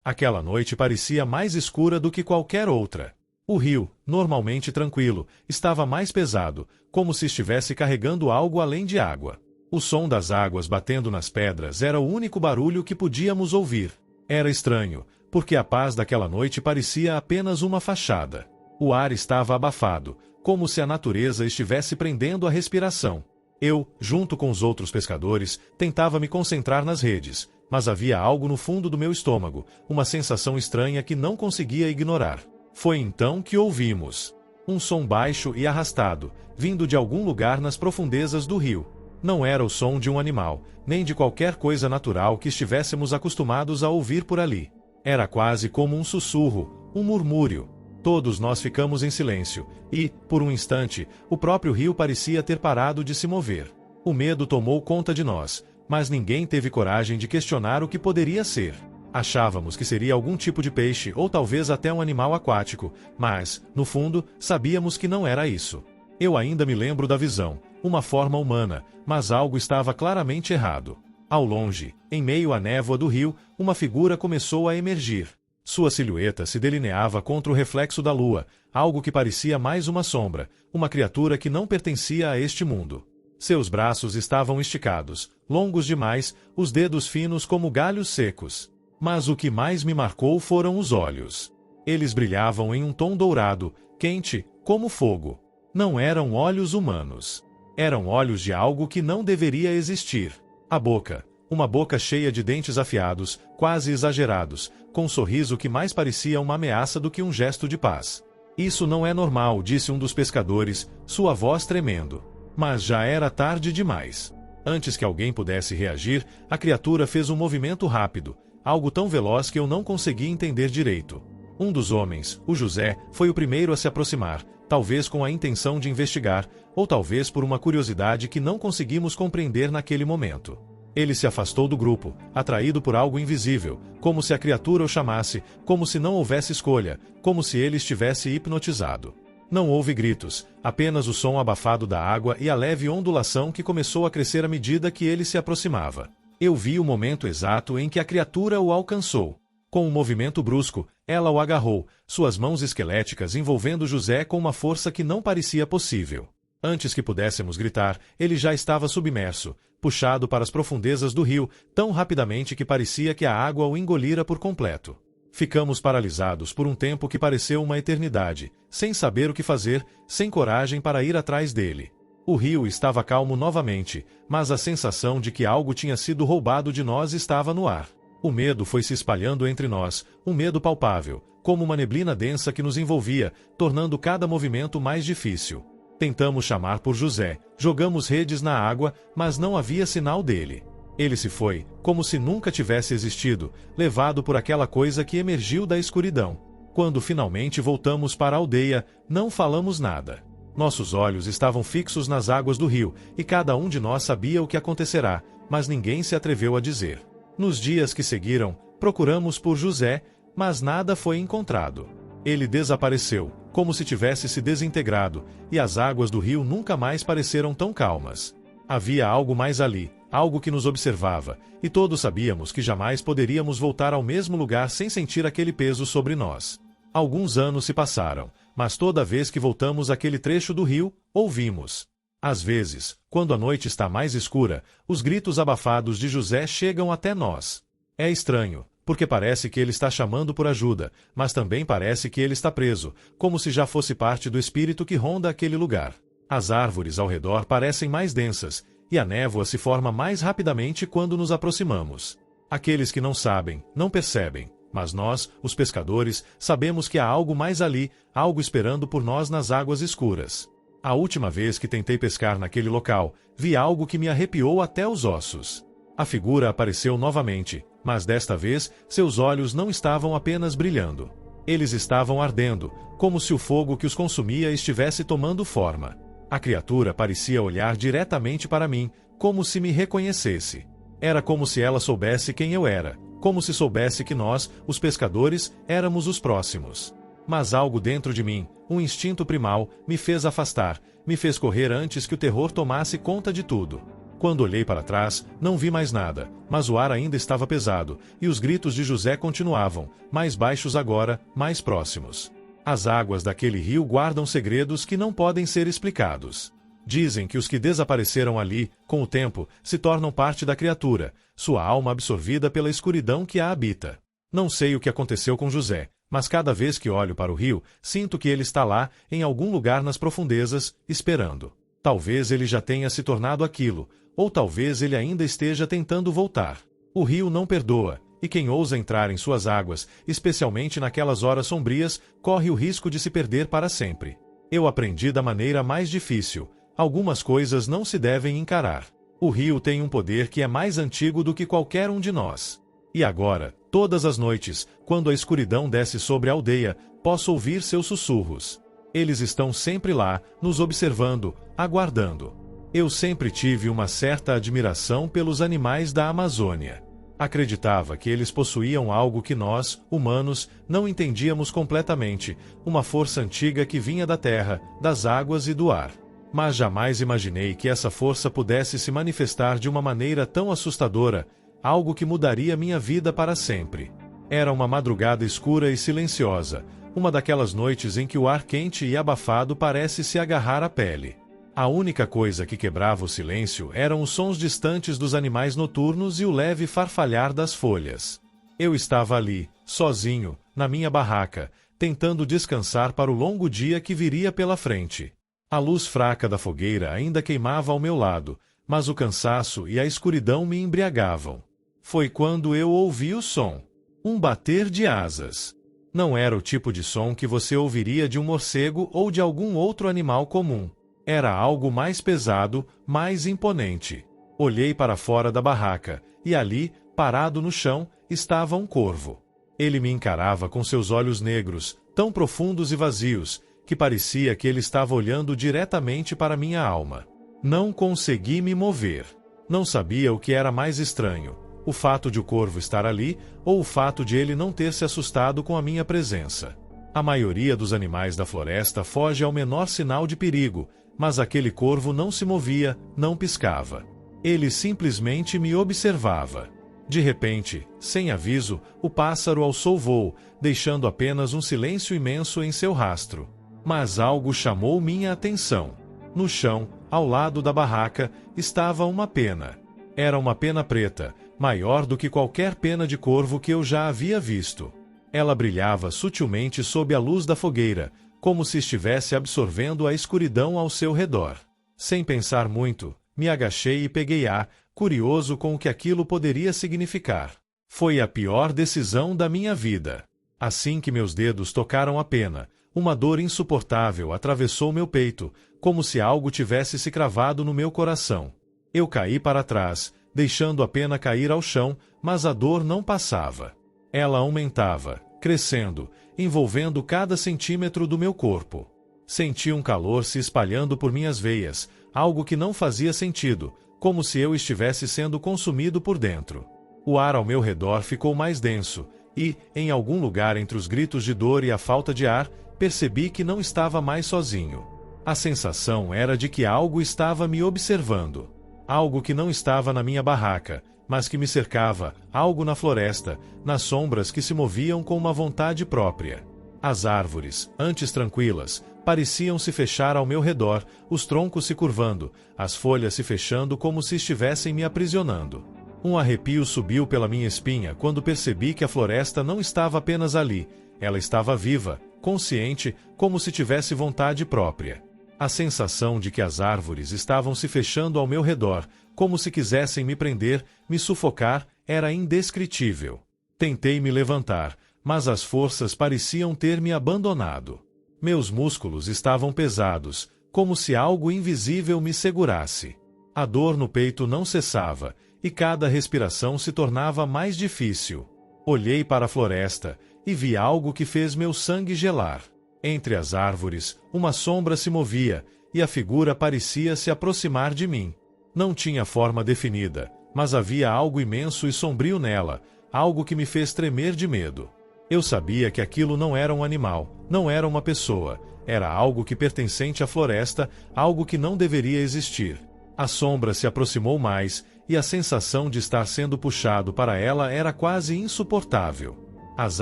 Aquela noite parecia mais escura do que qualquer outra. O rio, normalmente tranquilo, estava mais pesado, como se estivesse carregando algo além de água. O som das águas batendo nas pedras era o único barulho que podíamos ouvir. Era estranho, porque a paz daquela noite parecia apenas uma fachada. O ar estava abafado, como se a natureza estivesse prendendo a respiração. Eu, junto com os outros pescadores, tentava me concentrar nas redes, mas havia algo no fundo do meu estômago, uma sensação estranha que não conseguia ignorar. Foi então que ouvimos um som baixo e arrastado, vindo de algum lugar nas profundezas do rio. Não era o som de um animal, nem de qualquer coisa natural que estivéssemos acostumados a ouvir por ali. Era quase como um sussurro, um murmúrio. Todos nós ficamos em silêncio, e, por um instante, o próprio rio parecia ter parado de se mover. O medo tomou conta de nós, mas ninguém teve coragem de questionar o que poderia ser. Achávamos que seria algum tipo de peixe ou talvez até um animal aquático, mas, no fundo, sabíamos que não era isso. Eu ainda me lembro da visão, uma forma humana, mas algo estava claramente errado. Ao longe, em meio à névoa do rio, uma figura começou a emergir. Sua silhueta se delineava contra o reflexo da lua, algo que parecia mais uma sombra, uma criatura que não pertencia a este mundo. Seus braços estavam esticados, longos demais, os dedos finos como galhos secos. Mas o que mais me marcou foram os olhos. Eles brilhavam em um tom dourado, quente, como fogo. Não eram olhos humanos. Eram olhos de algo que não deveria existir. A boca. Uma boca cheia de dentes afiados, quase exagerados, com um sorriso que mais parecia uma ameaça do que um gesto de paz. Isso não é normal, disse um dos pescadores, sua voz tremendo. Mas já era tarde demais. Antes que alguém pudesse reagir, a criatura fez um movimento rápido, algo tão veloz que eu não consegui entender direito. Um dos homens, o José, foi o primeiro a se aproximar, talvez com a intenção de investigar, ou talvez por uma curiosidade que não conseguimos compreender naquele momento. Ele se afastou do grupo, atraído por algo invisível, como se a criatura o chamasse, como se não houvesse escolha, como se ele estivesse hipnotizado. Não houve gritos, apenas o som abafado da água e a leve ondulação que começou a crescer à medida que ele se aproximava. Eu vi o momento exato em que a criatura o alcançou. Com um movimento brusco, ela o agarrou, suas mãos esqueléticas envolvendo José com uma força que não parecia possível. Antes que pudéssemos gritar, ele já estava submerso, puxado para as profundezas do rio, tão rapidamente que parecia que a água o engolira por completo. Ficamos paralisados por um tempo que pareceu uma eternidade, sem saber o que fazer, sem coragem para ir atrás dele. O rio estava calmo novamente, mas a sensação de que algo tinha sido roubado de nós estava no ar. O medo foi se espalhando entre nós, um medo palpável, como uma neblina densa que nos envolvia, tornando cada movimento mais difícil. Tentamos chamar por José, jogamos redes na água, mas não havia sinal dele. Ele se foi, como se nunca tivesse existido, levado por aquela coisa que emergiu da escuridão. Quando finalmente voltamos para a aldeia, não falamos nada. Nossos olhos estavam fixos nas águas do rio, e cada um de nós sabia o que acontecerá, mas ninguém se atreveu a dizer. Nos dias que seguiram, procuramos por José, mas nada foi encontrado. Ele desapareceu, como se tivesse se desintegrado, e as águas do rio nunca mais pareceram tão calmas. Havia algo mais ali, algo que nos observava, e todos sabíamos que jamais poderíamos voltar ao mesmo lugar sem sentir aquele peso sobre nós. Alguns anos se passaram, mas toda vez que voltamos àquele trecho do rio, ouvimos. Às vezes, quando a noite está mais escura, os gritos abafados de José chegam até nós. É estranho, porque parece que ele está chamando por ajuda, mas também parece que ele está preso, como se já fosse parte do espírito que ronda aquele lugar. As árvores ao redor parecem mais densas, e a névoa se forma mais rapidamente quando nos aproximamos. Aqueles que não sabem, não percebem, mas nós, os pescadores, sabemos que há algo mais ali, algo esperando por nós nas águas escuras. A última vez que tentei pescar naquele local, vi algo que me arrepiou até os ossos. A figura apareceu novamente, mas desta vez, seus olhos não estavam apenas brilhando. Eles estavam ardendo, como se o fogo que os consumia estivesse tomando forma. A criatura parecia olhar diretamente para mim, como se me reconhecesse. Era como se ela soubesse quem eu era, como se soubesse que nós, os pescadores, éramos os próximos. Mas algo dentro de mim, um instinto primal, me fez afastar, me fez correr antes que o terror tomasse conta de tudo. Quando olhei para trás, não vi mais nada, mas o ar ainda estava pesado, e os gritos de José continuavam, mais baixos agora, mais próximos. As águas daquele rio guardam segredos que não podem ser explicados. Dizem que os que desapareceram ali, com o tempo, se tornam parte da criatura, sua alma absorvida pela escuridão que a habita. Não sei o que aconteceu com José, mas cada vez que olho para o rio, sinto que ele está lá, em algum lugar nas profundezas, esperando. Talvez ele já tenha se tornado aquilo, ou talvez ele ainda esteja tentando voltar. O rio não perdoa, e quem ousa entrar em suas águas, especialmente naquelas horas sombrias, corre o risco de se perder para sempre. Eu aprendi da maneira mais difícil. Algumas coisas não se devem encarar. O rio tem um poder que é mais antigo do que qualquer um de nós. E agora, todas as noites, quando a escuridão desce sobre a aldeia, posso ouvir seus sussurros. Eles estão sempre lá, nos observando, aguardando. Eu sempre tive uma certa admiração pelos animais da Amazônia. Acreditava que eles possuíam algo que nós, humanos, não entendíamos completamente, uma força antiga que vinha da terra, das águas e do ar. Mas jamais imaginei que essa força pudesse se manifestar de uma maneira tão assustadora, algo que mudaria minha vida para sempre. Era uma madrugada escura e silenciosa, uma daquelas noites em que o ar quente e abafado parece se agarrar à pele. A única coisa que quebrava o silêncio eram os sons distantes dos animais noturnos e o leve farfalhar das folhas. Eu estava ali, sozinho, na minha barraca, tentando descansar para o longo dia que viria pela frente. A luz fraca da fogueira ainda queimava ao meu lado, mas o cansaço e a escuridão me embriagavam. Foi quando eu ouvi o som. Um bater de asas. Não era o tipo de som que você ouviria de um morcego ou de algum outro animal comum. Era algo mais pesado, mais imponente. Olhei para fora da barraca, e ali, parado no chão, estava um corvo. Ele me encarava com seus olhos negros, tão profundos e vazios, que parecia que ele estava olhando diretamente para minha alma. Não consegui me mover. Não sabia o que era mais estranho, o fato de o corvo estar ali, ou o fato de ele não ter se assustado com a minha presença. A maioria dos animais da floresta foge ao menor sinal de perigo, mas aquele corvo não se movia, não piscava. Ele simplesmente me observava. De repente, sem aviso, o pássaro alçou voo, deixando apenas um silêncio imenso em seu rastro. Mas algo chamou minha atenção. No chão, ao lado da barraca, estava uma pena. Era uma pena preta, maior do que qualquer pena de corvo que eu já havia visto. Ela brilhava sutilmente sob a luz da fogueira, como se estivesse absorvendo a escuridão ao seu redor. Sem pensar muito, me agachei e peguei-a, curioso com o que aquilo poderia significar. Foi a pior decisão da minha vida. Assim que meus dedos tocaram a pena, uma dor insuportável atravessou meu peito, como se algo tivesse se cravado no meu coração. Eu caí para trás, deixando a pena cair ao chão, mas a dor não passava. Ela aumentava, crescendo, envolvendo cada centímetro do meu corpo. Senti um calor se espalhando por minhas veias, algo que não fazia sentido, como se eu estivesse sendo consumido por dentro. O ar ao meu redor ficou mais denso, e, em algum lugar entre os gritos de dor e a falta de ar, percebi que não estava mais sozinho. A sensação era de que algo estava me observando. Algo que não estava na minha barraca, mas que me cercava, algo na floresta, nas sombras que se moviam com uma vontade própria. As árvores, antes tranquilas, pareciam se fechar ao meu redor, os troncos se curvando, as folhas se fechando como se estivessem me aprisionando. Um arrepio subiu pela minha espinha quando percebi que a floresta não estava apenas ali, ela estava viva, consciente, como se tivesse vontade própria. A sensação de que as árvores estavam se fechando ao meu redor, como se quisessem me prender, me sufocar, era indescritível. Tentei me levantar, mas as forças pareciam ter me abandonado. Meus músculos estavam pesados, como se algo invisível me segurasse. A dor no peito não cessava, e cada respiração se tornava mais difícil. Olhei para a floresta, e vi algo que fez meu sangue gelar. Entre as árvores, uma sombra se movia, e a figura parecia se aproximar de mim. Não tinha forma definida, mas havia algo imenso e sombrio nela, algo que me fez tremer de medo. Eu sabia que aquilo não era um animal, não era uma pessoa, era algo que pertencente à floresta, algo que não deveria existir. A sombra se aproximou mais, e a sensação de estar sendo puxado para ela era quase insuportável. As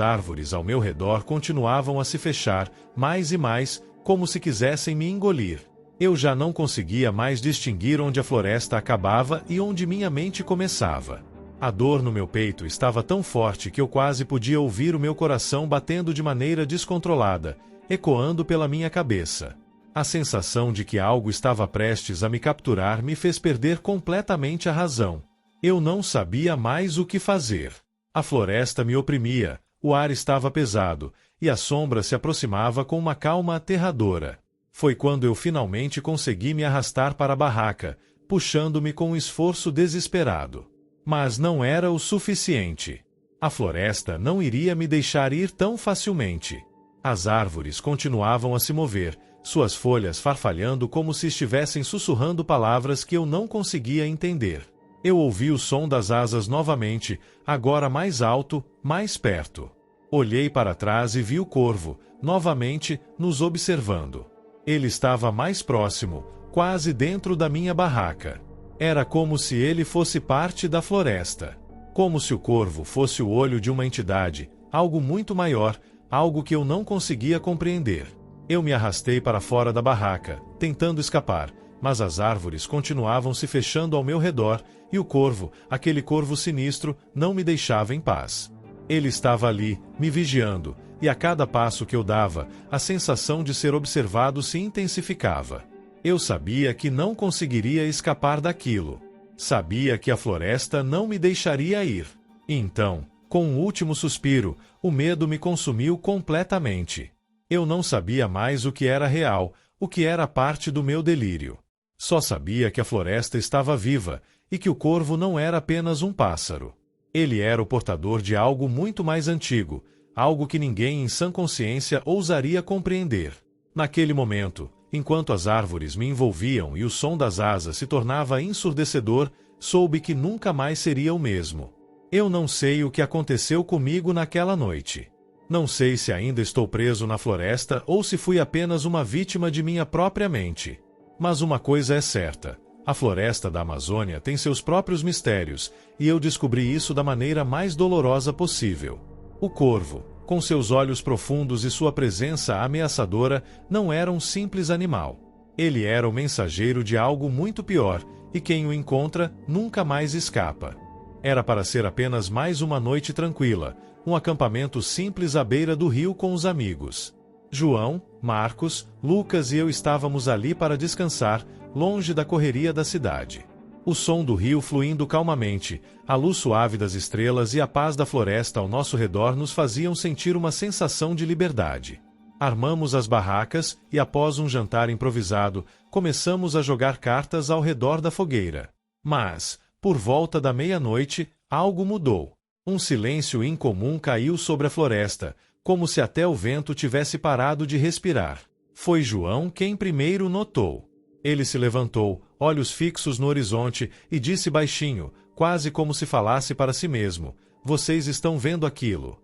árvores ao meu redor continuavam a se fechar, mais e mais, como se quisessem me engolir. Eu já não conseguia mais distinguir onde a floresta acabava e onde minha mente começava. A dor no meu peito estava tão forte que eu quase podia ouvir o meu coração batendo de maneira descontrolada, ecoando pela minha cabeça. A sensação de que algo estava prestes a me capturar me fez perder completamente a razão. Eu não sabia mais o que fazer. A floresta me oprimia, o ar estava pesado, e a sombra se aproximava com uma calma aterradora. Foi quando eu finalmente consegui me arrastar para a barraca, puxando-me com um esforço desesperado. Mas não era o suficiente. A floresta não iria me deixar ir tão facilmente. As árvores continuavam a se mover, suas folhas farfalhando como se estivessem sussurrando palavras que eu não conseguia entender. Eu ouvi o som das asas novamente, agora mais alto, mais perto. Olhei para trás e vi o corvo, novamente, nos observando. Ele estava mais próximo, quase dentro da minha barraca. Era como se ele fosse parte da floresta. Como se o corvo fosse o olho de uma entidade, algo muito maior, algo que eu não conseguia compreender. Eu me arrastei para fora da barraca, tentando escapar, mas as árvores continuavam se fechando ao meu redor, e o corvo, aquele corvo sinistro, não me deixava em paz. Ele estava ali, me vigiando, e a cada passo que eu dava, a sensação de ser observado se intensificava. Eu sabia que não conseguiria escapar daquilo. Sabia que a floresta não me deixaria ir. E então, com um último suspiro, o medo me consumiu completamente. Eu não sabia mais o que era real, o que era parte do meu delírio. Só sabia que a floresta estava viva, e que o corvo não era apenas um pássaro. Ele era o portador de algo muito mais antigo, algo que ninguém em sã consciência ousaria compreender. Naquele momento, enquanto as árvores me envolviam e o som das asas se tornava ensurdecedor, soube que nunca mais seria o mesmo. Eu não sei o que aconteceu comigo naquela noite. Não sei se ainda estou preso na floresta ou se fui apenas uma vítima de minha própria mente. Mas uma coisa é certa. A floresta da Amazônia tem seus próprios mistérios, e eu descobri isso da maneira mais dolorosa possível. O corvo, com seus olhos profundos e sua presença ameaçadora, não era um simples animal. Ele era o mensageiro de algo muito pior, e quem o encontra nunca mais escapa. Era para ser apenas mais uma noite tranquila, um acampamento simples à beira do rio com os amigos. João, Marcos, Lucas e eu estávamos ali para descansar, longe da correria da cidade. O som do rio fluindo calmamente, a luz suave das estrelas e a paz da floresta ao nosso redor nos faziam sentir uma sensação de liberdade. Armamos as barracas e, após um jantar improvisado, começamos a jogar cartas ao redor da fogueira. Mas, por volta da meia-noite, algo mudou. Um silêncio incomum caiu sobre a floresta, como se até o vento tivesse parado de respirar. Foi João quem primeiro notou. Ele se levantou, olhos fixos no horizonte, e disse baixinho, quase como se falasse para si mesmo: "Vocês estão vendo aquilo?"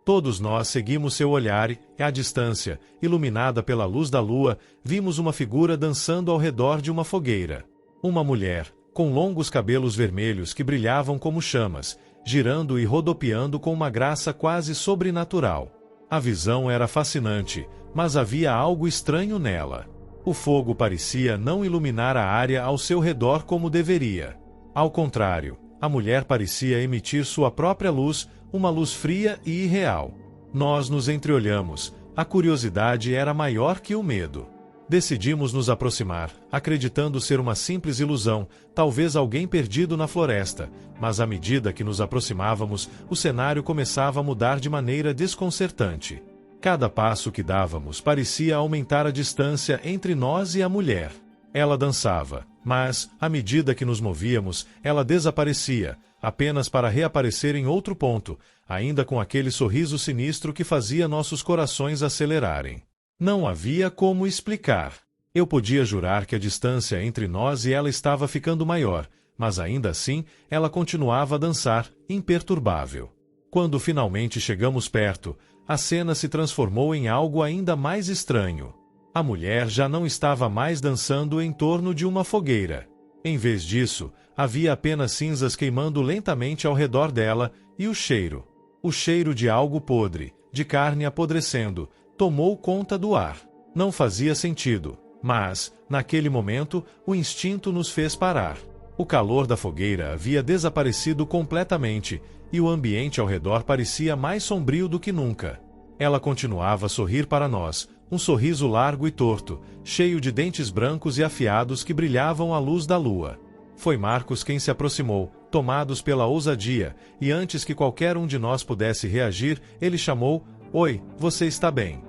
Todos nós seguimos seu olhar e, à distância, iluminada pela luz da lua, vimos uma figura dançando ao redor de uma fogueira. Uma mulher, com longos cabelos vermelhos que brilhavam como chamas, girando e rodopiando com uma graça quase sobrenatural. A visão era fascinante, mas havia algo estranho nela. O fogo parecia não iluminar a área ao seu redor como deveria. Ao contrário, a mulher parecia emitir sua própria luz, uma luz fria e irreal. Nós nos entreolhamos, a curiosidade era maior que o medo. Decidimos nos aproximar, acreditando ser uma simples ilusão, talvez alguém perdido na floresta, mas à medida que nos aproximávamos, o cenário começava a mudar de maneira desconcertante. Cada passo que dávamos parecia aumentar a distância entre nós e a mulher. Ela dançava, mas, à medida que nos movíamos, ela desaparecia, apenas para reaparecer em outro ponto, ainda com aquele sorriso sinistro que fazia nossos corações acelerarem. Não havia como explicar. Eu podia jurar que a distância entre nós e ela estava ficando maior, mas ainda assim, ela continuava a dançar, imperturbável. Quando finalmente chegamos perto, a cena se transformou em algo ainda mais estranho. A mulher já não estava mais dançando em torno de uma fogueira. Em vez disso, havia apenas cinzas queimando lentamente ao redor dela, e o cheiro de algo podre, de carne apodrecendo, tomou conta do ar. Não fazia sentido, mas, naquele momento, o instinto nos fez parar. O calor da fogueira havia desaparecido completamente, e o ambiente ao redor parecia mais sombrio do que nunca. Ela continuava a sorrir para nós, um sorriso largo e torto, cheio de dentes brancos e afiados que brilhavam à luz da lua. Foi Marcos quem se aproximou, tomados pela ousadia, e antes que qualquer um de nós pudesse reagir, ele chamou: "Oi, você está bem?"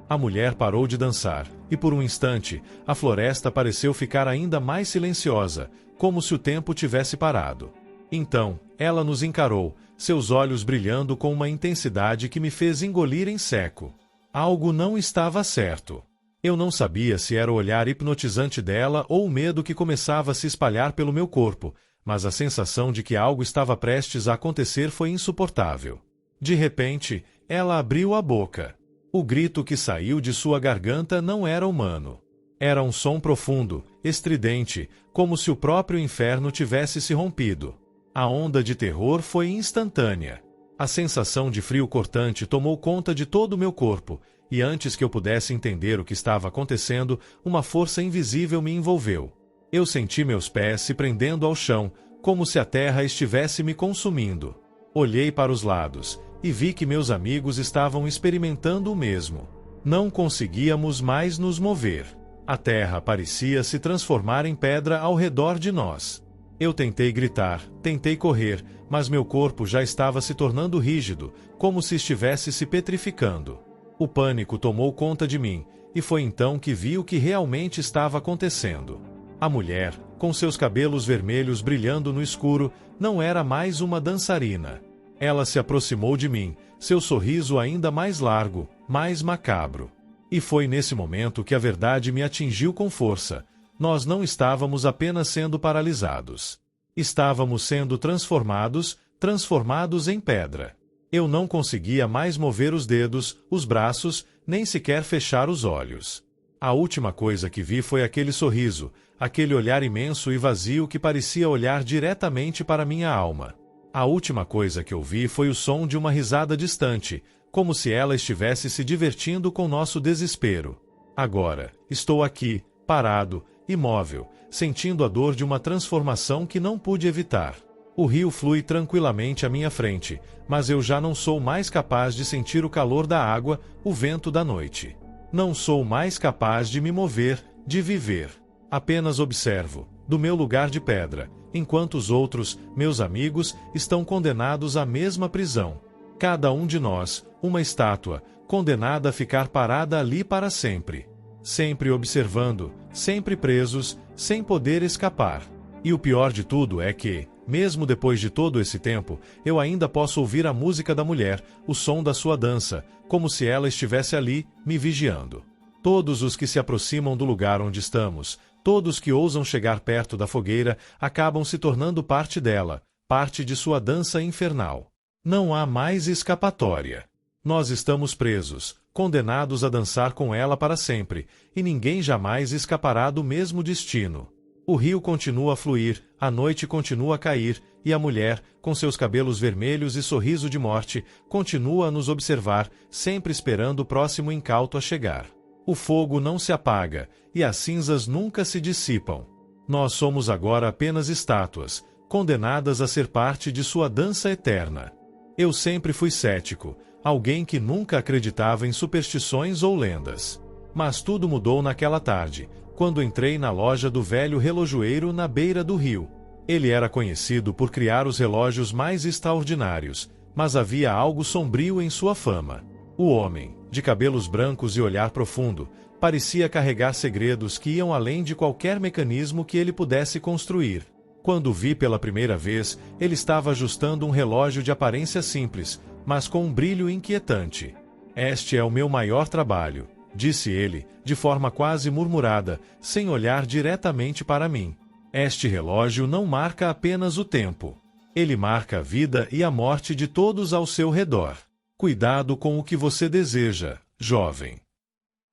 A mulher parou de dançar, e por um instante, a floresta pareceu ficar ainda mais silenciosa, como se o tempo tivesse parado. Então, ela nos encarou, seus olhos brilhando com uma intensidade que me fez engolir em seco. Algo não estava certo. Eu não sabia se era o olhar hipnotizante dela ou o medo que começava a se espalhar pelo meu corpo, mas a sensação de que algo estava prestes a acontecer foi insuportável. De repente, ela abriu a boca. O grito que saiu de sua garganta não era humano. Era um som profundo, estridente, como se o próprio inferno tivesse se rompido. A onda de terror foi instantânea. A sensação de frio cortante tomou conta de todo o meu corpo, e antes que eu pudesse entender o que estava acontecendo, uma força invisível me envolveu. Eu senti meus pés se prendendo ao chão, como se a terra estivesse me consumindo. Olhei para os lados, e vi que meus amigos estavam experimentando o mesmo. Não conseguíamos mais nos mover. A terra parecia se transformar em pedra ao redor de nós. Eu tentei gritar, tentei correr, mas meu corpo já estava se tornando rígido, como se estivesse se petrificando. O pânico tomou conta de mim, e foi então que vi o que realmente estava acontecendo. A mulher, com seus cabelos vermelhos brilhando no escuro, não era mais uma dançarina. Ela se aproximou de mim, seu sorriso ainda mais largo, mais macabro. E foi nesse momento que a verdade me atingiu com força. Nós não estávamos apenas sendo paralisados. Estávamos sendo transformados em pedra. Eu não conseguia mais mover os dedos, os braços, nem sequer fechar os olhos. A última coisa que vi foi aquele sorriso, aquele olhar imenso e vazio que parecia olhar diretamente para minha alma. A última coisa que ouvi foi o som de uma risada distante, como se ela estivesse se divertindo com nosso desespero. Agora, estou aqui, parado, imóvel, sentindo a dor de uma transformação que não pude evitar. O rio flui tranquilamente à minha frente, mas eu já não sou mais capaz de sentir o calor da água, o vento da noite. Não sou mais capaz de me mover, de viver. Apenas observo, do meu lugar de pedra, enquanto os outros, meus amigos, estão condenados à mesma prisão. Cada um de nós, uma estátua, condenada a ficar parada ali para sempre. Sempre observando, sempre presos, sem poder escapar. E o pior de tudo é que, mesmo depois de todo esse tempo, eu ainda posso ouvir a música da mulher, o som da sua dança, como se ela estivesse ali, me vigiando. Todos os que se aproximam do lugar onde estamos, todos que ousam chegar perto da fogueira, acabam se tornando parte dela, parte de sua dança infernal. Não há mais escapatória. Nós estamos presos, condenados a dançar com ela para sempre, e ninguém jamais escapará do mesmo destino. O rio continua a fluir, a noite continua a cair, e a mulher, com seus cabelos vermelhos e sorriso de morte, continua a nos observar, sempre esperando o próximo incauto a chegar. O fogo não se apaga, e as cinzas nunca se dissipam. Nós somos agora apenas estátuas, condenadas a ser parte de sua dança eterna. Eu sempre fui cético, alguém que nunca acreditava em superstições ou lendas. Mas tudo mudou naquela tarde, quando entrei na loja do velho relojoeiro na beira do rio. Ele era conhecido por criar os relógios mais extraordinários, mas havia algo sombrio em sua fama. O homem, de cabelos brancos e olhar profundo, parecia carregar segredos que iam além de qualquer mecanismo que ele pudesse construir. Quando o vi pela primeira vez, ele estava ajustando um relógio de aparência simples, mas com um brilho inquietante. "Este é o meu maior trabalho", disse ele, de forma quase murmurada, sem olhar diretamente para mim. "Este relógio não marca apenas o tempo. Ele marca a vida e a morte de todos ao seu redor. Cuidado com o que você deseja, jovem."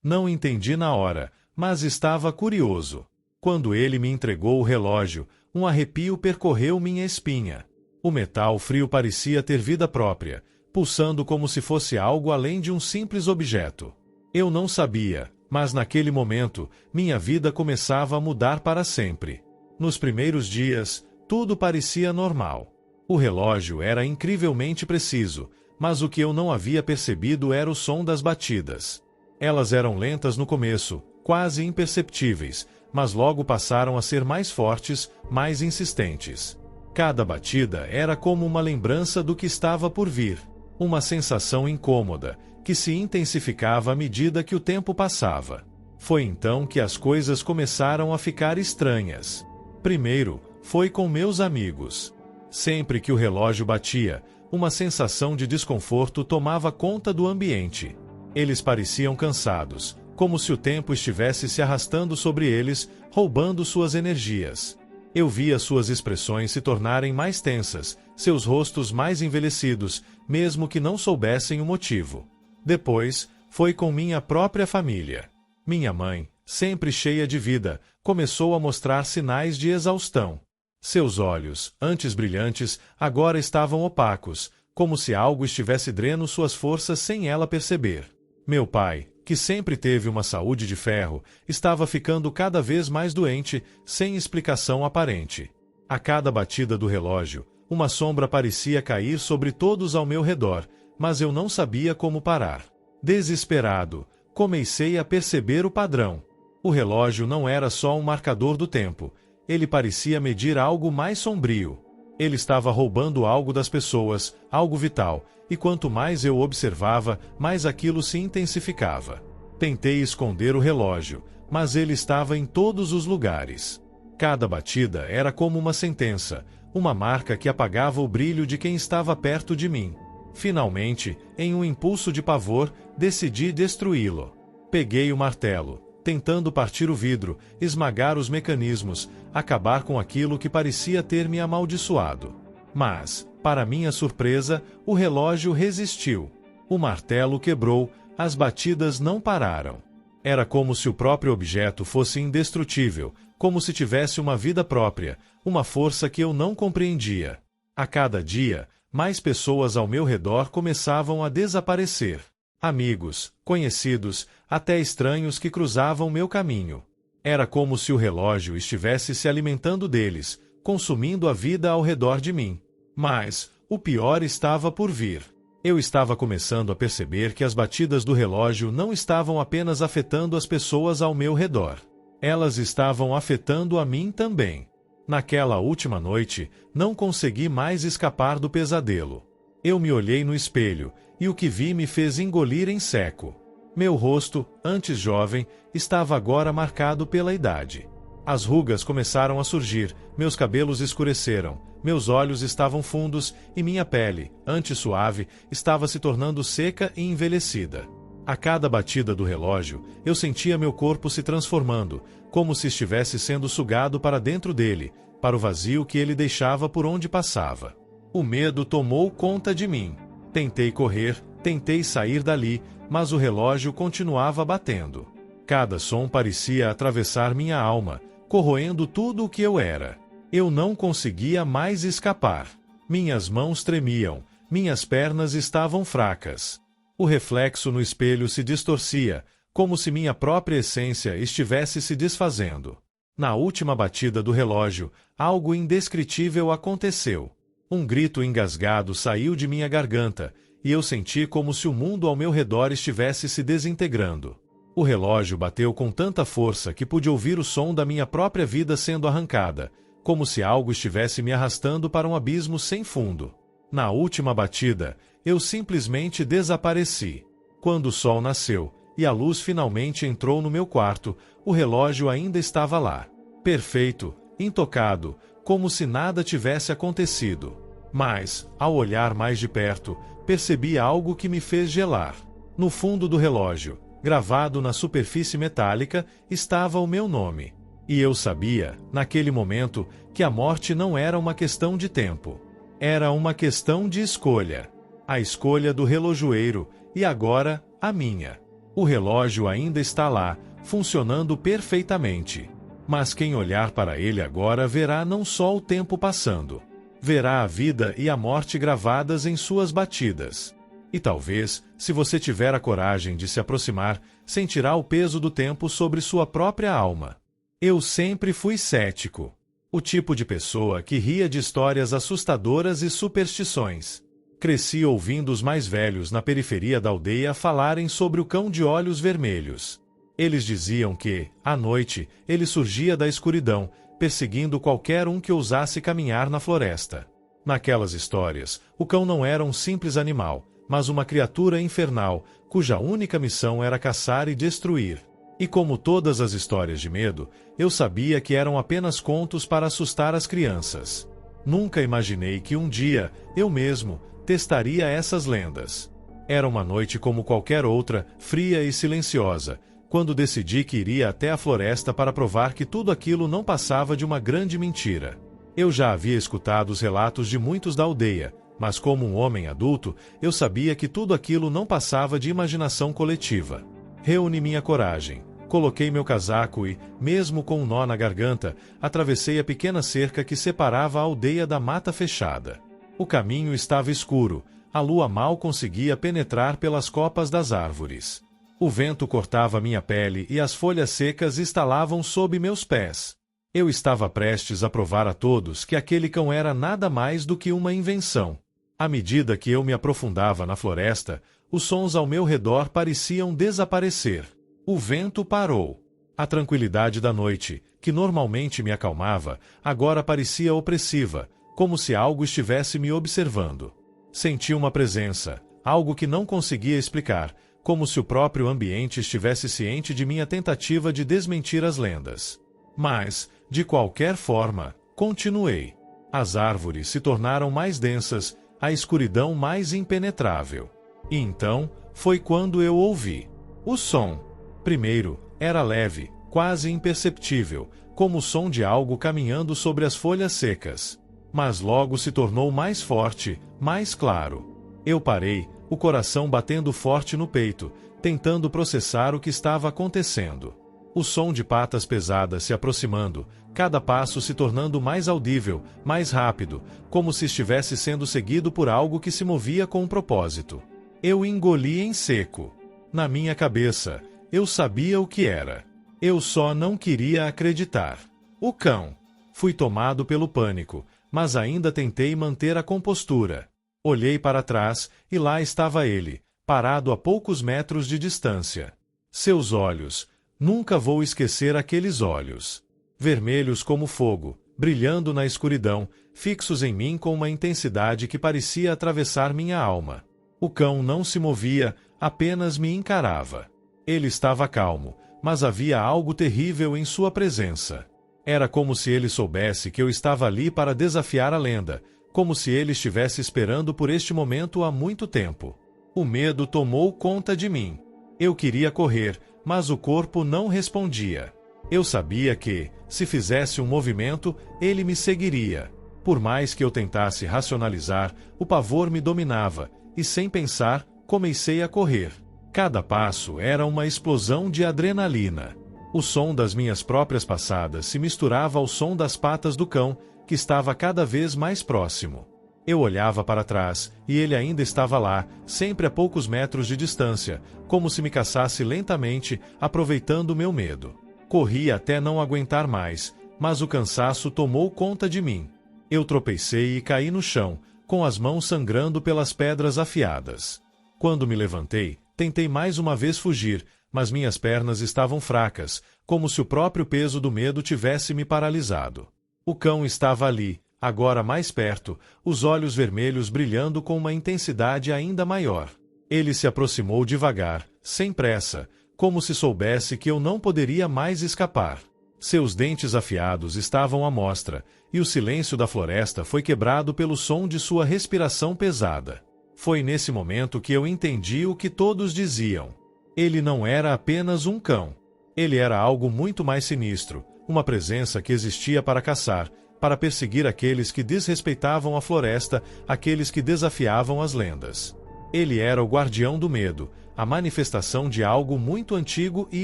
Não entendi na hora, mas estava curioso. Quando ele me entregou o relógio, um arrepio percorreu minha espinha. O metal frio parecia ter vida própria, pulsando como se fosse algo além de um simples objeto. Eu não sabia, mas naquele momento, minha vida começava a mudar para sempre. Nos primeiros dias, tudo parecia normal. O relógio era incrivelmente preciso, mas o que eu não havia percebido era o som das batidas. Elas eram lentas no começo, quase imperceptíveis, mas logo passaram a ser mais fortes, mais insistentes. Cada batida era como uma lembrança do que estava por vir, uma sensação incômoda, que se intensificava à medida que o tempo passava. Foi então que as coisas começaram a ficar estranhas. Primeiro, foi com meus amigos. Sempre que o relógio batia, uma sensação de desconforto tomava conta do ambiente. Eles pareciam cansados, como se o tempo estivesse se arrastando sobre eles, roubando suas energias. Eu via suas expressões se tornarem mais tensas, seus rostos mais envelhecidos, mesmo que não soubessem o motivo. Depois, foi com minha própria família. Minha mãe, sempre cheia de vida, começou a mostrar sinais de exaustão. Seus olhos, antes brilhantes, agora estavam opacos, como se algo estivesse drenando suas forças sem ela perceber. Meu pai, que sempre teve uma saúde de ferro, estava ficando cada vez mais doente, sem explicação aparente. A cada batida do relógio, uma sombra parecia cair sobre todos ao meu redor, mas eu não sabia como parar. Desesperado, comecei a perceber o padrão. O relógio não era só um marcador do tempo, ele parecia medir algo mais sombrio. Ele estava roubando algo das pessoas, algo vital, e quanto mais eu observava, mais aquilo se intensificava. Tentei esconder o relógio, mas ele estava em todos os lugares. Cada batida era como uma sentença, uma marca que apagava o brilho de quem estava perto de mim. Finalmente, em um impulso de pavor, decidi destruí-lo. Peguei o martelo, tentando partir o vidro, esmagar os mecanismos, acabar com aquilo que parecia ter me amaldiçoado. Mas, para minha surpresa, o relógio resistiu. O martelo quebrou, as batidas não pararam. Era como se o próprio objeto fosse indestrutível, como se tivesse uma vida própria, uma força que eu não compreendia. A cada dia, mais pessoas ao meu redor começavam a desaparecer. Amigos, conhecidos, até estranhos que cruzavam meu caminho. Era como se o relógio estivesse se alimentando deles, consumindo a vida ao redor de mim. Mas, o pior estava por vir. Eu estava começando a perceber que as batidas do relógio não estavam apenas afetando as pessoas ao meu redor. Elas estavam afetando a mim também. Naquela última noite, não consegui mais escapar do pesadelo. Eu me olhei no espelho, e o que vi me fez engolir em seco. Meu rosto, antes jovem, estava agora marcado pela idade. As rugas começaram a surgir, meus cabelos escureceram, meus olhos estavam fundos e minha pele, antes suave, estava se tornando seca e envelhecida. A cada batida do relógio, eu sentia meu corpo se transformando, como se estivesse sendo sugado para dentro dele, para o vazio que ele deixava por onde passava. O medo tomou conta de mim. Tentei correr, tentei sair dali, mas o relógio continuava batendo. Cada som parecia atravessar minha alma, corroendo tudo o que eu era. Eu não conseguia mais escapar. Minhas mãos tremiam, minhas pernas estavam fracas. O reflexo no espelho se distorcia, como se minha própria essência estivesse se desfazendo. Na última batida do relógio, algo indescritível aconteceu. Um grito engasgado saiu de minha garganta, e eu senti como se o mundo ao meu redor estivesse se desintegrando. O relógio bateu com tanta força que pude ouvir o som da minha própria vida sendo arrancada, como se algo estivesse me arrastando para um abismo sem fundo. Na última batida, eu simplesmente desapareci. Quando o sol nasceu, e a luz finalmente entrou no meu quarto, o relógio ainda estava lá. Perfeito, intocado, como se nada tivesse acontecido. Mas, ao olhar mais de perto, percebi algo que me fez gelar. No fundo do relógio, gravado na superfície metálica, estava o meu nome. E eu sabia, naquele momento, que a morte não era uma questão de tempo. Era uma questão de escolha. A escolha do relojoeiro, e agora, a minha. O relógio ainda está lá, funcionando perfeitamente. Mas quem olhar para ele agora verá não só o tempo passando. Verá a vida e a morte gravadas em suas batidas. E talvez, se você tiver a coragem de se aproximar, sentirá o peso do tempo sobre sua própria alma. Eu sempre fui cético. O tipo de pessoa que ria de histórias assustadoras e superstições. Cresci ouvindo os mais velhos na periferia da aldeia falarem sobre o cão de olhos vermelhos. Eles diziam que, à noite, ele surgia da escuridão, perseguindo qualquer um que ousasse caminhar na floresta. Naquelas histórias, o cão não era um simples animal, mas uma criatura infernal, cuja única missão era caçar e destruir. E como todas as histórias de medo, eu sabia que eram apenas contos para assustar as crianças. Nunca imaginei que um dia, eu mesmo, testaria essas lendas. Era uma noite como qualquer outra, fria e silenciosa, quando decidi que iria até a floresta para provar que tudo aquilo não passava de uma grande mentira. Eu já havia escutado os relatos de muitos da aldeia, mas como um homem adulto, eu sabia que tudo aquilo não passava de imaginação coletiva. Reuni minha coragem, coloquei meu casaco e, mesmo com um nó na garganta, atravessei a pequena cerca que separava a aldeia da mata fechada. O caminho estava escuro, a lua mal conseguia penetrar pelas copas das árvores. O vento cortava minha pele e as folhas secas estalavam sob meus pés. Eu estava prestes a provar a todos que aquele cão era nada mais do que uma invenção. À medida que eu me aprofundava na floresta, os sons ao meu redor pareciam desaparecer. O vento parou. A tranquilidade da noite, que normalmente me acalmava, agora parecia opressiva, como se algo estivesse me observando. Senti uma presença, algo que não conseguia explicar, como se o próprio ambiente estivesse ciente de minha tentativa de desmentir as lendas. Mas, de qualquer forma, continuei. As árvores se tornaram mais densas, a escuridão mais impenetrável. E então, foi quando eu ouvi. O som. Primeiro, era leve, quase imperceptível, como o som de algo caminhando sobre as folhas secas. Mas logo se tornou mais forte, mais claro. Eu parei, o coração batendo forte no peito, tentando processar o que estava acontecendo. O som de patas pesadas se aproximando, cada passo se tornando mais audível, mais rápido, como se estivesse sendo seguido por algo que se movia com um propósito. Eu engoli em seco. Na minha cabeça, eu sabia o que era. Eu só não queria acreditar. O cão. Fui tomado pelo pânico, mas ainda tentei manter a compostura. Olhei para trás, e lá estava ele, parado a poucos metros de distância. Seus olhos, nunca vou esquecer aqueles olhos. Vermelhos como fogo, brilhando na escuridão, fixos em mim com uma intensidade que parecia atravessar minha alma. O cão não se movia, apenas me encarava. Ele estava calmo, mas havia algo terrível em sua presença. Era como se ele soubesse que eu estava ali para desafiar a lenda, como se ele estivesse esperando por este momento há muito tempo. O medo tomou conta de mim. Eu queria correr, mas o corpo não respondia. Eu sabia que, se fizesse um movimento, ele me seguiria. Por mais que eu tentasse racionalizar, o pavor me dominava, e sem pensar, comecei a correr. Cada passo era uma explosão de adrenalina. O som das minhas próprias passadas se misturava ao som das patas do cão, que estava cada vez mais próximo. Eu olhava para trás, e ele ainda estava lá, sempre a poucos metros de distância, como se me caçasse lentamente, aproveitando meu medo. Corri até não aguentar mais, mas o cansaço tomou conta de mim. Eu tropecei e caí no chão, com as mãos sangrando pelas pedras afiadas. Quando me levantei, tentei mais uma vez fugir, mas minhas pernas estavam fracas, como se o próprio peso do medo tivesse me paralisado. O cão estava ali, agora mais perto, os olhos vermelhos brilhando com uma intensidade ainda maior. Ele se aproximou devagar, sem pressa, como se soubesse que eu não poderia mais escapar. Seus dentes afiados estavam à mostra, e o silêncio da floresta foi quebrado pelo som de sua respiração pesada. Foi nesse momento que eu entendi o que todos diziam. Ele não era apenas um cão. Ele era algo muito mais sinistro, uma presença que existia para caçar, para perseguir aqueles que desrespeitavam a floresta, aqueles que desafiavam as lendas. Ele era o guardião do medo, a manifestação de algo muito antigo e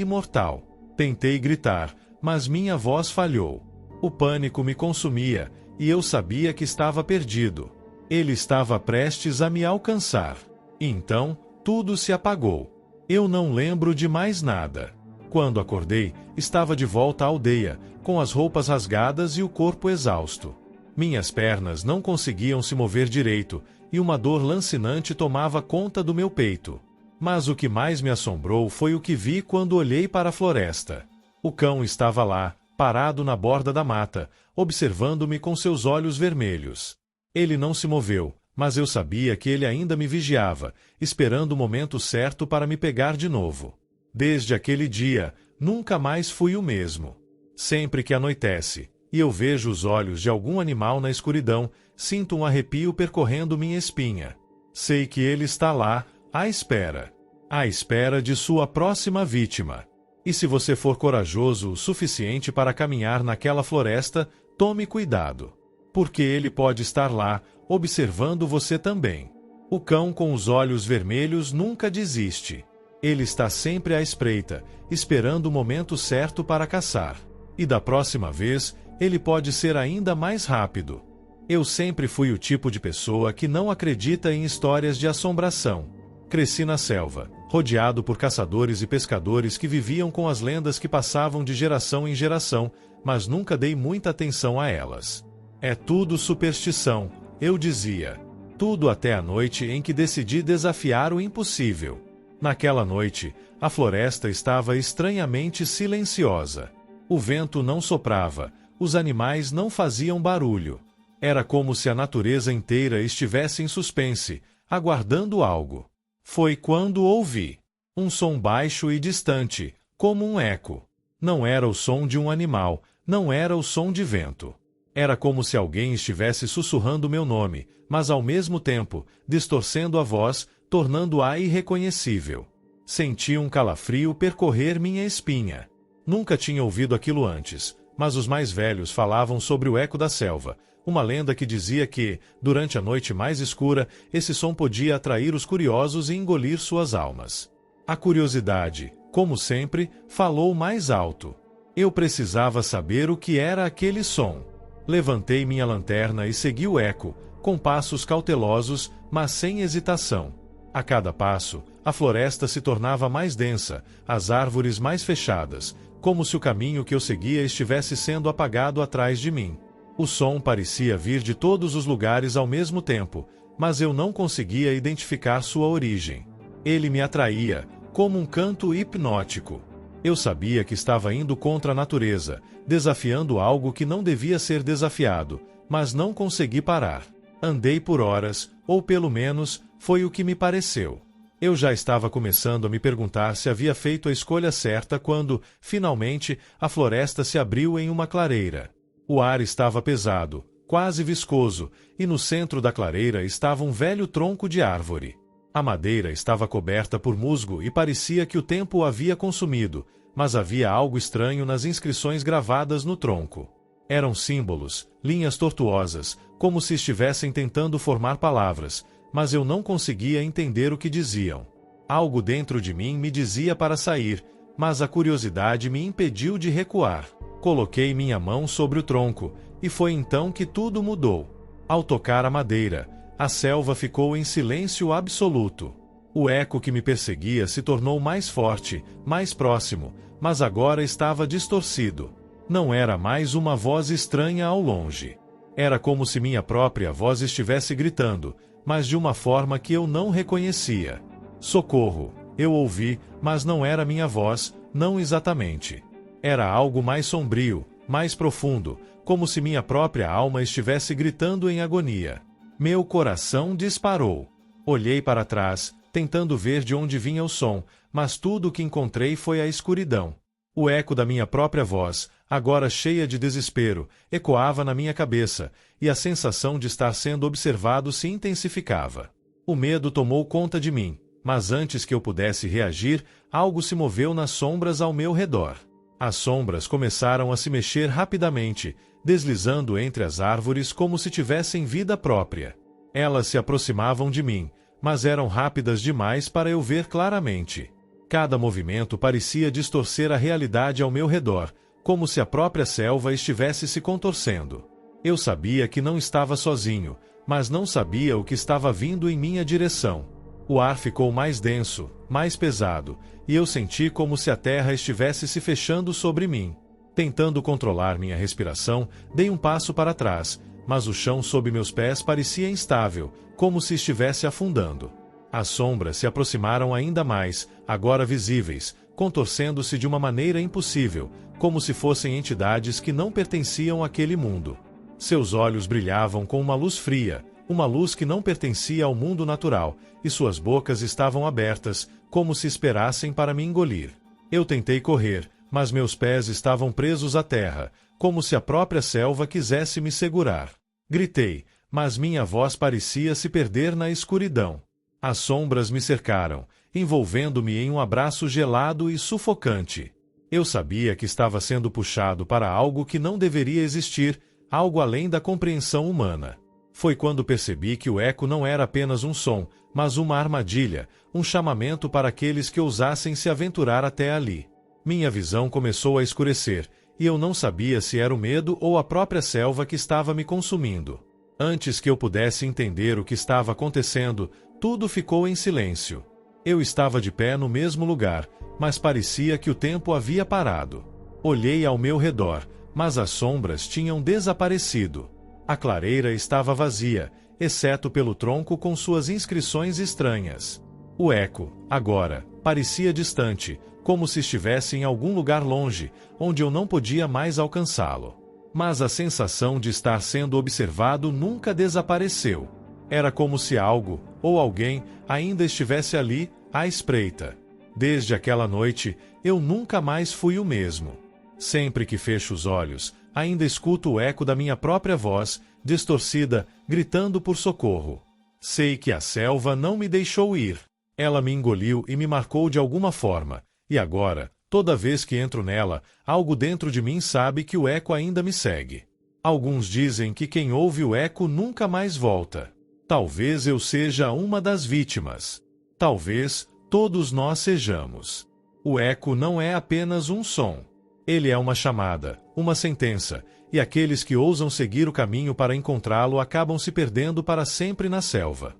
imortal. Tentei gritar, mas minha voz falhou. O pânico me consumia, e eu sabia que estava perdido. Ele estava prestes a me alcançar. Então, tudo se apagou. Eu não lembro de mais nada. Quando acordei, estava de volta à aldeia, com as roupas rasgadas e o corpo exausto. Minhas pernas não conseguiam se mover direito, e uma dor lancinante tomava conta do meu peito. Mas o que mais me assombrou foi o que vi quando olhei para a floresta. O cão estava lá, parado na borda da mata, observando-me com seus olhos vermelhos. Ele não se moveu, mas eu sabia que ele ainda me vigiava, esperando o momento certo para me pegar de novo. Desde aquele dia, nunca mais fui o mesmo. Sempre que anoitece, e eu vejo os olhos de algum animal na escuridão, sinto um arrepio percorrendo minha espinha. Sei que ele está lá, à espera de sua próxima vítima. E se você for corajoso o suficiente para caminhar naquela floresta, tome cuidado. Porque ele pode estar lá, observando você também. O cão com os olhos vermelhos nunca desiste. Ele está sempre à espreita, esperando o momento certo para caçar. E da próxima vez, ele pode ser ainda mais rápido. Eu sempre fui o tipo de pessoa que não acredita em histórias de assombração. Cresci na selva, rodeado por caçadores e pescadores que viviam com as lendas que passavam de geração em geração, mas nunca dei muita atenção a elas. É tudo superstição, eu dizia. Tudo até a noite em que decidi desafiar o impossível. Naquela noite, a floresta estava estranhamente silenciosa. O vento não soprava, os animais não faziam barulho. Era como se a natureza inteira estivesse em suspense, aguardando algo. Foi quando ouvi um som baixo e distante, como um eco. Não era o som de um animal, não era o som de vento. Era como se alguém estivesse sussurrando meu nome, mas ao mesmo tempo, distorcendo a voz, tornando-a irreconhecível. Senti um calafrio percorrer minha espinha. Nunca tinha ouvido aquilo antes, mas os mais velhos falavam sobre o eco da selva, uma lenda que dizia que, durante a noite mais escura, esse som podia atrair os curiosos e engolir suas almas. A curiosidade, como sempre, falou mais alto. Eu precisava saber o que era aquele som. Levantei minha lanterna e segui o eco, com passos cautelosos, mas sem hesitação. A cada passo, a floresta se tornava mais densa, as árvores mais fechadas, como se o caminho que eu seguia estivesse sendo apagado atrás de mim. O som parecia vir de todos os lugares ao mesmo tempo, mas eu não conseguia identificar sua origem. Ele me atraía, como um canto hipnótico. Eu sabia que estava indo contra a natureza, desafiando algo que não devia ser desafiado, mas não consegui parar. Andei por horas, ou pelo menos, foi o que me pareceu. Eu já estava começando a me perguntar se havia feito a escolha certa quando, finalmente, a floresta se abriu em uma clareira. O ar estava pesado, quase viscoso, e no centro da clareira estava um velho tronco de árvore. A madeira estava coberta por musgo e parecia que o tempo o havia consumido, mas havia algo estranho nas inscrições gravadas no tronco. Eram símbolos, linhas tortuosas, como se estivessem tentando formar palavras, mas eu não conseguia entender o que diziam. Algo dentro de mim me dizia para sair, mas a curiosidade me impediu de recuar. Coloquei minha mão sobre o tronco, e foi então que tudo mudou. Ao tocar a madeira, a selva ficou em silêncio absoluto. O eco que me perseguia se tornou mais forte, mais próximo, mas agora estava distorcido. Não era mais uma voz estranha ao longe. Era como se minha própria voz estivesse gritando, mas de uma forma que eu não reconhecia. Socorro! Eu ouvi, mas não era minha voz, não exatamente. Era algo mais sombrio, mais profundo, como se minha própria alma estivesse gritando em agonia. Meu coração disparou. Olhei para trás, tentando ver de onde vinha o som, mas tudo o que encontrei foi a escuridão. O eco da minha própria voz, agora cheia de desespero, ecoava na minha cabeça, e a sensação de estar sendo observado se intensificava. O medo tomou conta de mim, mas antes que eu pudesse reagir, algo se moveu nas sombras ao meu redor. As sombras começaram a se mexer rapidamente, deslizando entre as árvores como se tivessem vida própria. Elas se aproximavam de mim, mas eram rápidas demais para eu ver claramente. Cada movimento parecia distorcer a realidade ao meu redor, como se a própria selva estivesse se contorcendo. Eu sabia que não estava sozinho, mas não sabia o que estava vindo em minha direção. O ar ficou mais denso, mais pesado, e eu senti como se a terra estivesse se fechando sobre mim. Tentando controlar minha respiração, dei um passo para trás, mas o chão sob meus pés parecia instável, como se estivesse afundando. As sombras se aproximaram ainda mais, agora visíveis, contorcendo-se de uma maneira impossível, como se fossem entidades que não pertenciam àquele mundo. Seus olhos brilhavam com uma luz fria, uma luz que não pertencia ao mundo natural, e suas bocas estavam abertas, como se esperassem para me engolir. Eu tentei correr, mas meus pés estavam presos à terra, como se a própria selva quisesse me segurar. Gritei, mas minha voz parecia se perder na escuridão. As sombras me cercaram, envolvendo-me em um abraço gelado e sufocante. Eu sabia que estava sendo puxado para algo que não deveria existir, algo além da compreensão humana. Foi quando percebi que o eco não era apenas um som, mas uma armadilha, um chamamento para aqueles que ousassem se aventurar até ali. Minha visão começou a escurecer, e eu não sabia se era o medo ou a própria selva que estava me consumindo. Antes que eu pudesse entender o que estava acontecendo, tudo ficou em silêncio. Eu estava de pé no mesmo lugar, mas parecia que o tempo havia parado. Olhei ao meu redor, mas as sombras tinham desaparecido. A clareira estava vazia, exceto pelo tronco com suas inscrições estranhas. O eco, agora, parecia distante, como se estivesse em algum lugar longe, onde eu não podia mais alcançá-lo. Mas a sensação de estar sendo observado nunca desapareceu. Era como se algo, ou alguém, ainda estivesse ali, à espreita. Desde aquela noite, eu nunca mais fui o mesmo. Sempre que fecho os olhos, ainda escuto o eco da minha própria voz, distorcida, gritando por socorro. Sei que a selva não me deixou ir. Ela me engoliu e me marcou de alguma forma. E agora, toda vez que entro nela, algo dentro de mim sabe que o eco ainda me segue. Alguns dizem que quem ouve o eco nunca mais volta. Talvez eu seja uma das vítimas. Talvez todos nós sejamos. O eco não é apenas um som. Ele é uma chamada, uma sentença, e aqueles que ousam seguir o caminho para encontrá-lo acabam se perdendo para sempre na selva.